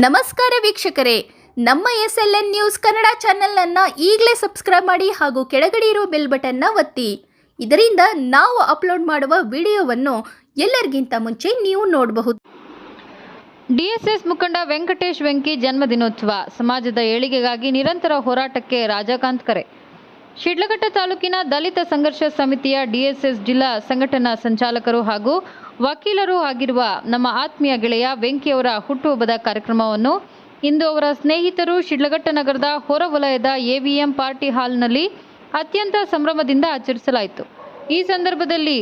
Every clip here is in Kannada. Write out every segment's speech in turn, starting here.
ನಮಸ್ಕಾರ ವೀಕ್ಷಕರೇ, ನಮ್ಮ SLN ನ್ಯೂಸ್ ಕನ್ನಡ ಚಾನೆಲ್ನ ಈಗಲೇ ಸಬ್ಸ್ಕ್ರೈಬ್ ಮಾಡಿ ಹಾಗೂ ಕೆಳಗಡೆ ಇರೋ ಬೆಲ್ ಬಟನ್ನ ಒತ್ತಿ. ಇದರಿಂದ ನಾವು ಅಪ್ಲೋಡ್ ಮಾಡುವ ವಿಡಿಯೋವನ್ನು ಎಲ್ಲರಿಗಿಂತ ಮುಂಚೆ ನೀವು ನೋಡಬಹುದು. DSS ಮುಖಂಡ ವೆಂಕಟೇಶ್ ವೆಂಕಿ ಜನ್ಮದಿನೋತ್ಸವ. ಸಮಾಜದ ಏಳಿಗೆಗಾಗಿ ನಿರಂತರ ಹೋರಾಟಕ್ಕೆ ರಾಜಕಾಂತ್ ಕರೆ. ಶಿಡ್ಲಘಟ್ಟ ತಾಲೂಕಿನ ದಲಿತ ಸಂಘರ್ಷ ಸಮಿತಿಯ DSS ಜಿಲ್ಲಾ ಸಂಘಟನಾ ಸಂಚಾಲಕರು ಹಾಗೂ ವಕೀಲರು ಆಗಿರುವ ನಮ್ಮ ಆತ್ಮೀಯ ಗೆಳೆಯ ವೆಂಕಿಯವರ ಹುಟ್ಟುಹಬ್ಬದ ಕಾರ್ಯಕ್ರಮವನ್ನು ಇಂದು ಅವರ ಸ್ನೇಹಿತರು ಶಿಡ್ಲಘಟ್ಟ ನಗರದ ಹೊರವಲಯದ AVM ಪಾರ್ಟಿ ಹಾಲ್ನಲ್ಲಿ ಅತ್ಯಂತ ಸಂಭ್ರಮದಿಂದ ಆಚರಿಸಲಾಯಿತು. ಈ ಸಂದರ್ಭದಲ್ಲಿ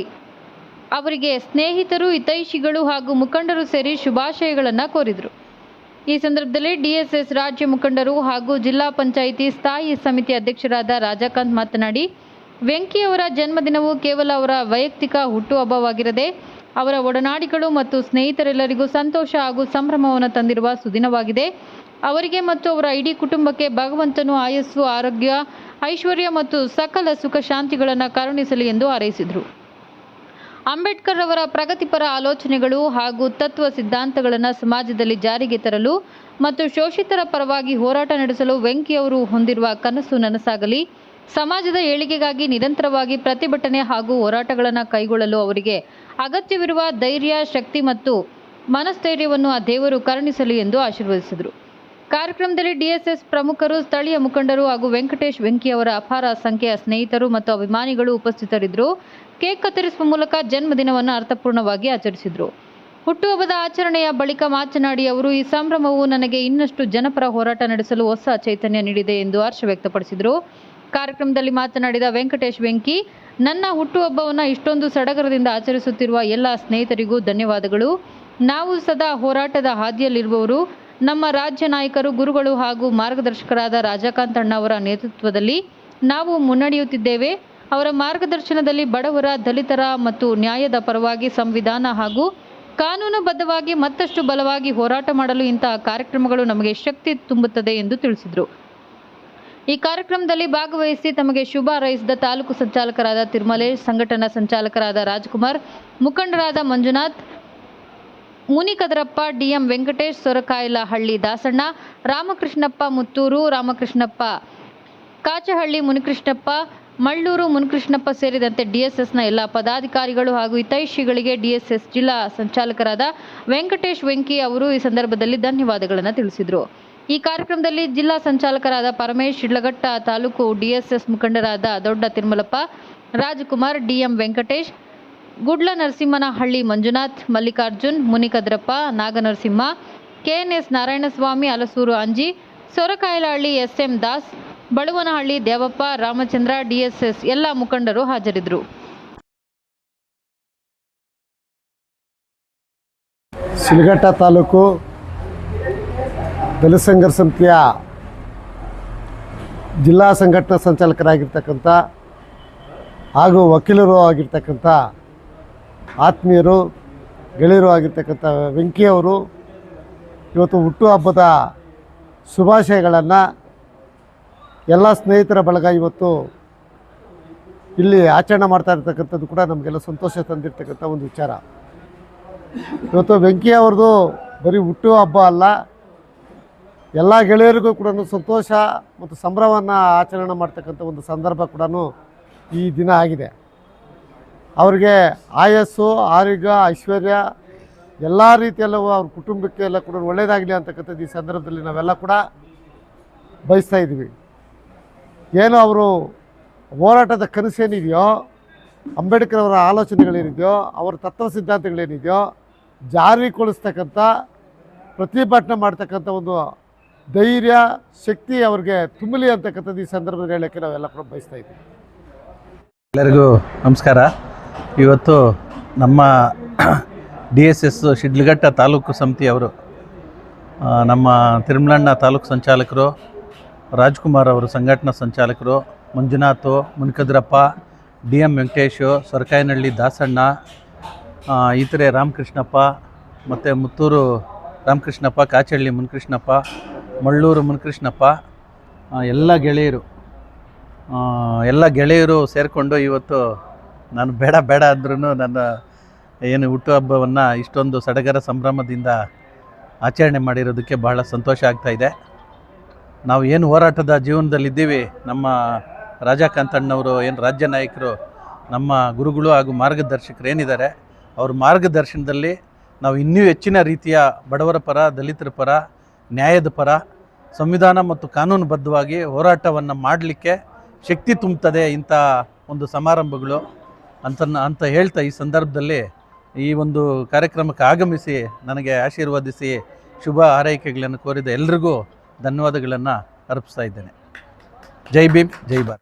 ಅವರಿಗೆ ಸ್ನೇಹಿತರು, ಹಿತೈಷಿಗಳು ಹಾಗೂ ಮುಖಂಡರು ಸೇರಿ ಶುಭಾಶಯಗಳನ್ನು ಕೋರಿದರು. ಈ ಸಂದರ್ಭದಲ್ಲಿ DSS ರಾಜ್ಯ ಮುಖಂಡರು ಹಾಗೂ ಜಿಲ್ಲಾ ಪಂಚಾಯಿತಿ ಸ್ಥಾಯಿ ಸಮಿತಿ ಅಧ್ಯಕ್ಷರಾದ ರಾಜಕಾಂತ್ ಮಾತನಾಡಿ, ವೆಂಕಿಯವರ ಜನ್ಮದಿನವು ಕೇವಲ ಅವರ ವೈಯಕ್ತಿಕ ಹುಟ್ಟುಹಬ್ಬವಾಗಿರದೆ ಅವರ ಒಡನಾಡಿಗಳು ಮತ್ತು ಸ್ನೇಹಿತರೆಲ್ಲರಿಗೂ ಸಂತೋಷ ಹಾಗೂ ಸಂಭ್ರಮವನ್ನು ತಂದಿರುವ ಸುದಿನವಾಗಿದೆ. ಅವರಿಗೆ ಮತ್ತು ಅವರ ಇಡೀ ಕುಟುಂಬಕ್ಕೆ ಭಗವಂತನು ಆಯಸ್ಸು, ಆರೋಗ್ಯ, ಐಶ್ವರ್ಯ ಮತ್ತು ಸಕಲ ಸುಖ ಶಾಂತಿಗಳನ್ನು ಕರುಣಿಸಲಿ ಎಂದು ಹಾರೈಸಿದರು. ಅಂಬೇಡ್ಕರ್ ಅವರ ಪ್ರಗತಿಪರ ಆಲೋಚನೆಗಳು ಹಾಗೂ ತತ್ವ ಸಿದ್ಧಾಂತಗಳನ್ನು ಸಮಾಜದಲ್ಲಿ ಜಾರಿಗೆ ತರಲು ಮತ್ತು ಶೋಷಿತರ ಪರವಾಗಿ ಹೋರಾಟ ನಡೆಸಲು ವೆಂಕಿಯವರು ಹೊಂದಿರುವ ಕನಸು ನನಸಾಗಲಿ. ಸಮಾಜದ ಏಳಿಗೆಗಾಗಿ ನಿರಂತರವಾಗಿ ಪ್ರತಿಭಟನೆ ಹಾಗೂ ಹೋರಾಟಗಳನ್ನು ಕೈಗೊಳ್ಳಲು ಅವರಿಗೆ ಅಗತ್ಯವಿರುವ ಧೈರ್ಯ, ಶಕ್ತಿ ಮತ್ತು ಮನಸ್ಥೈರ್ಯವನ್ನು ಆ ದೇವರು ಕರುಣಿಸಲಿ ಎಂದು ಆಶೀರ್ವದಿಸಿದರು. ಕಾರ್ಯಕ್ರಮದಲ್ಲಿ DSS ಪ್ರಮುಖರು, ಸ್ಥಳೀಯ ಮುಖಂಡರು ಹಾಗೂ ವೆಂಕಟೇಶ್ ವೆಂಕಿ ಅವರ ಅಪಾರ ಸಂಖ್ಯೆಯ ಸ್ನೇಹಿತರು ಮತ್ತು ಅಭಿಮಾನಿಗಳು ಉಪಸ್ಥಿತರಿದ್ದರು. ಕೇಕ್ ಕತ್ತರಿಸುವ ಮೂಲಕ ಜನ್ಮದಿನವನ್ನು ಅರ್ಥಪೂರ್ಣವಾಗಿ ಆಚರಿಸಿದರು. ಹುಟ್ಟುಹಬ್ಬದ ಆಚರಣೆಯ ಬಳಿಕ ಮಾತನಾಡಿ ಅವರು, ಈ ಸಂಭ್ರಮವು ನನಗೆ ಇನ್ನಷ್ಟು ಜನಪರ ಹೋರಾಟ ನಡೆಸಲು ಹೊಸ ಚೈತನ್ಯ ನೀಡಿದೆ ಎಂದು ಹರ್ಷ ವ್ಯಕ್ತಪಡಿಸಿದರು. ಕಾರ್ಯಕ್ರಮದಲ್ಲಿ ಮಾತನಾಡಿದ ವೆಂಕಟೇಶ್ ವೆಂಕಿ, ನನ್ನ ಹುಟ್ಟುಹಬ್ಬವನ್ನು ಇಷ್ಟೊಂದು ಸಡಗರದಿಂದ ಆಚರಿಸುತ್ತಿರುವ ಎಲ್ಲ ಸ್ನೇಹಿತರಿಗೂ ಧನ್ಯವಾದಗಳು. ನಾವು ಸದಾ ಹೋರಾಟದ ಹಾದಿಯಲ್ಲಿರುವವರು. ನಮ್ಮ ರಾಜ್ಯ ನಾಯಕರು, ಗುರುಗಳು ಹಾಗೂ ಮಾರ್ಗದರ್ಶಕರಾದ ರಾಜಕಾಂತ್ ಅಣ್ಣ ಅವರ ನೇತೃತ್ವದಲ್ಲಿ ನಾವು ಮುನ್ನಡೆಯುತ್ತಿದ್ದೇವೆ. ಅವರ ಮಾರ್ಗದರ್ಶನದಲ್ಲಿ ಬಡವರ, ದಲಿತರ ಮತ್ತು ನ್ಯಾಯದ ಪರವಾಗಿ ಸಂವಿಧಾನ ಹಾಗೂ ಕಾನೂನುಬದ್ಧವಾಗಿ ಮತ್ತಷ್ಟು ಬಲವಾಗಿ ಹೋರಾಟ ಮಾಡಲು ಇಂತಹ ಕಾರ್ಯಕ್ರಮಗಳು ನಮಗೆ ಶಕ್ತಿ ತುಂಬುತ್ತದೆ ಎಂದು ತಿಳಿಸಿದರು. ಈ ಕಾರ್ಯಕ್ರಮದಲ್ಲಿ ಭಾಗವಹಿಸಿ ತಮಗೆ ಶುಭ ಹಾರೈಸಿದ ತಾಲೂಕು ಸಂಚಾಲಕರಾದ ತಿರುಮಲೇಶ್, ಸಂಘಟನಾ ಸಂಚಾಲಕರಾದ ರಾಜ್ಕುಮಾರ್, ಮುಖಂಡರಾದ ಮಂಜುನಾಥ್, ಮುನಿಕದರಪ್ಪ, DM ವೆಂಕಟೇಶ್, ಸೊರಕಾಯಲಹಳ್ಳಿ ದಾಸಣ್ಣ, ರಾಮಕೃಷ್ಣಪ್ಪ ಮುತ್ತೂರು, ರಾಮಕೃಷ್ಣಪ್ಪ ಕಾಚಹಳ್ಳಿ, ಮುನಿಕೃಷ್ಣಪ್ಪ ಮಳ್ಳೂರು, ಮುನಿಕೃಷ್ಣಪ್ಪ ಸೇರಿದಂತೆ DSSನ ಎಲ್ಲ ಪದಾಧಿಕಾರಿಗಳು ಹಾಗೂ ಹಿತೈಷಿಗಳಿಗೆ DSS ಜಿಲ್ಲಾ ಸಂಚಾಲಕರಾದ ವೆಂಕಟೇಶ್ ವೆಂಕಿ ಅವರು ಈ ಸಂದರ್ಭದಲ್ಲಿ ಧನ್ಯವಾದಗಳನ್ನು ತಿಳಿಸಿದರು. ಈ ಕಾರ್ಯಕ್ರಮದಲ್ಲಿ ಜಿಲ್ಲಾ ಸಂಚಾಲಕರಾದ ಪರಮೇಶ್, ಶಿಡ್ಲಘಟ್ಟ ತಾಲೂಕು DSS ಮುಖಂಡರಾದ ದೊಡ್ಡ ತಿರುಮಲಪ್ಪ, ರಾಜಕುಮಾರ್, DM ವೆಂಕಟೇಶ್, ಗುಡ್ಲ ನರಸಿಂಹನಹಳ್ಳಿ ಮಂಜುನಾಥ್, ಮಲ್ಲಿಕಾರ್ಜುನ್, ಮುನಿಕದ್ರಪ್ಪ, ನಾಗನರಸಿಂಹ, KNS ನಾರಾಯಣಸ್ವಾಮಿ, ಹಲಸೂರು ಅಂಜಿ, ಸೊರಕಾಯಲಹಳ್ಳಿ SM ದಾಸ್, ಬಳುವನಹಳ್ಳಿ ದೇವಪ್ಪ, ರಾಮಚಂದ್ರ, DSS ಎಲ್ಲ ಮುಖಂಡರು ಹಾಜರಿದ್ದರು. ಶಿಡ್ಲಘಟ್ಟ ತಾಲೂಕು ದಲಿತ ಸಂಘರ್ಷ ಸಮಿತಿಯ ಜಿಲ್ಲಾ ಸಂಘಟನಾ ಸಂಚಾಲಕರಾಗಿರ್ತಕ್ಕಂಥ ಹಾಗೂ ವಕೀಲರು ಆಗಿರ್ತಕ್ಕಂಥ ಆತ್ಮೀಯರು, ಗೆಳೆಯರು ಆಗಿರ್ತಕ್ಕಂಥ ವೆಂಕಿಯವರು ಇವತ್ತು ಹುಟ್ಟುಹಬ್ಬದ ಶುಭಾಶಯಗಳನ್ನು ಎಲ್ಲ ಸ್ನೇಹಿತರ ಬಳಗ ಇವತ್ತು ಇಲ್ಲಿ ಆಚರಣೆ ಮಾಡ್ತಾ ಇರ್ತಕ್ಕಂಥದ್ದು ಕೂಡ ನಮಗೆಲ್ಲ ಸಂತೋಷ ತಂದಿರ್ತಕ್ಕಂಥ ಒಂದು ವಿಚಾರ. ಇವತ್ತು ವೆಂಕಿಯವ್ರದ್ದು ಬರೀ ಹುಟ್ಟುಹಬ್ಬ ಅಲ್ಲ, ಎಲ್ಲ ಗೆಳೆಯರಿಗೂ ಕೂಡ ಸಂತೋಷ ಮತ್ತು ಸಂಭ್ರಮವನ್ನು ಆಚರಣೆ ಮಾಡ್ತಕ್ಕಂಥ ಒಂದು ಸಂದರ್ಭ ಕೂಡ ಈ ದಿನ ಆಗಿದೆ. ಅವರಿಗೆ ಆಯಸ್ಸು, ಆರೋಗ್ಯ, ಐಶ್ವರ್ಯ ಎಲ್ಲ ರೀತಿಯಲ್ಲೂ ಅವ್ರ ಕುಟುಂಬಕ್ಕೆ ಎಲ್ಲ ಕೂಡ ಒಳ್ಳೆಯದಾಗಲಿ ಅಂತಕ್ಕಂಥದ್ದು ಈ ಸಂದರ್ಭದಲ್ಲಿ ನಾವೆಲ್ಲ ಕೂಡ ಬಯಸ್ತಾ ಇದ್ದೀವಿ. ಏನು ಅವರು ಹೋರಾಟದ ಕನಸೇನಿದೆಯೋ, ಅಂಬೇಡ್ಕರ್ ಅವರ ಆಲೋಚನೆಗಳೇನಿದೆಯೋ, ಅವರ ತತ್ವ ಸಿದ್ಧಾಂತಗಳೇನಿದೆಯೋ ಜಾರಿಗೊಳಿಸ್ತಕ್ಕಂಥ, ಪ್ರತಿಭಟನೆ ಮಾಡ್ತಕ್ಕಂಥ ಒಂದು ಧೈರ್ಯ, ಶಕ್ತಿ ಅವ್ರಿಗೆ ತುಂಬಲಿ ಅಂತಕ್ಕಂಥದ್ದು ಈ ಸಂದರ್ಭದಲ್ಲಿ ಹೇಳೋಕ್ಕೆ ನಾವೆಲ್ಲ ಕೂಡ ಬಯಸ್ತಾ ಇದ್ದೀವಿ. ಎಲ್ಲರಿಗೂ ನಮಸ್ಕಾರ. ಇವತ್ತು ನಮ್ಮ DSS ಶಿಡ್ಲಘಟ್ಟ ತಾಲೂಕು ಸಮಿತಿಯವರು, ನಮ್ಮ ತಿರುಮಲಣ್ಣ ತಾಲೂಕು ಸಂಚಾಲಕರು, ರಾಜ್ಕುಮಾರ್ ಅವರು ಸಂಘಟನಾ ಸಂಚಾಲಕರು, ಮಂಜುನಾಥ್, ಮುನಿಕದ್ರಪ್ಪ, DM ವೆಂಕಟೇಶು, ಸೊರಕಾಯನಹಳ್ಳಿ ದಾಸಣ್ಣ, ಇತರೆ ರಾಮಕೃಷ್ಣಪ್ಪ ಮತ್ತು ಮುತ್ತೂರು ರಾಮಕೃಷ್ಣಪ್ಪ, ಕಾಚಹಳ್ಳಿ ಮುನಿಕೃಷ್ಣಪ್ಪ, ಮಳ್ಳೂರು ಮುನಿಕೃಷ್ಣಪ್ಪ, ಎಲ್ಲ ಗೆಳೆಯರು ಸೇರಿಕೊಂಡು ಇವತ್ತು ನಾನು ಬೇಡ ಅಂದ್ರೂ ನನ್ನ ಏನು ಹುಟ್ಟುಹಬ್ಬವನ್ನು ಇಷ್ಟೊಂದು ಸಡಗರ ಸಂಭ್ರಮದಿಂದ ಆಚರಣೆ ಮಾಡಿರೋದಕ್ಕೆ ಬಹಳ ಸಂತೋಷ ಆಗ್ತಾ ಇದೆ. ನಾವು ಏನು ಹೋರಾಟದ ಜೀವನದಲ್ಲಿದ್ದೀವಿ, ನಮ್ಮ ರಾಜಾ ಕಾಂತಣ್ಣವರು ಏನು ರಾಜ್ಯ ನಾಯಕರು, ನಮ್ಮ ಗುರುಗಳು ಹಾಗೂ ಮಾರ್ಗದರ್ಶಕರು ಏನಿದ್ದಾರೆ, ಅವ್ರ ಮಾರ್ಗದರ್ಶನದಲ್ಲಿ ನಾವು ಇನ್ನೂ ಹೆಚ್ಚಿನ ರೀತಿಯ ಬಡವರ ಪರ, ದಲಿತರ ಪರ, ನ್ಯಾಯದ ಪರ, ಸಂವಿಧಾನ ಮತ್ತು ಕಾನೂನುಬದ್ಧವಾಗಿ ಹೋರಾಟವನ್ನು ಮಾಡಲಿಕ್ಕೆ ಶಕ್ತಿ ತುಂಬುತ್ತದೆ ಇಂಥ ಒಂದು ಸಮಾರಂಭಗಳು ಅಂತ ಹೇಳ್ತಾ, ಈ ಸಂದರ್ಭದಲ್ಲಿ ಈ ಒಂದು ಕಾರ್ಯಕ್ರಮಕ್ಕೆ ಆಗಮಿಸಿ ನನಗೆ ಆಶೀರ್ವದಿಸಿ ಶುಭ ಹಾರೈಕೆಗಳನ್ನು ಕೋರಿದ ಎಲ್ರಿಗೂ ಧನ್ಯವಾದಗಳನ್ನು ಅರ್ಪಿಸ್ತಾ ಇದ್ದೇನೆ. ಜೈ ಭೀಮ್, ಜೈ ಭಾರತ್.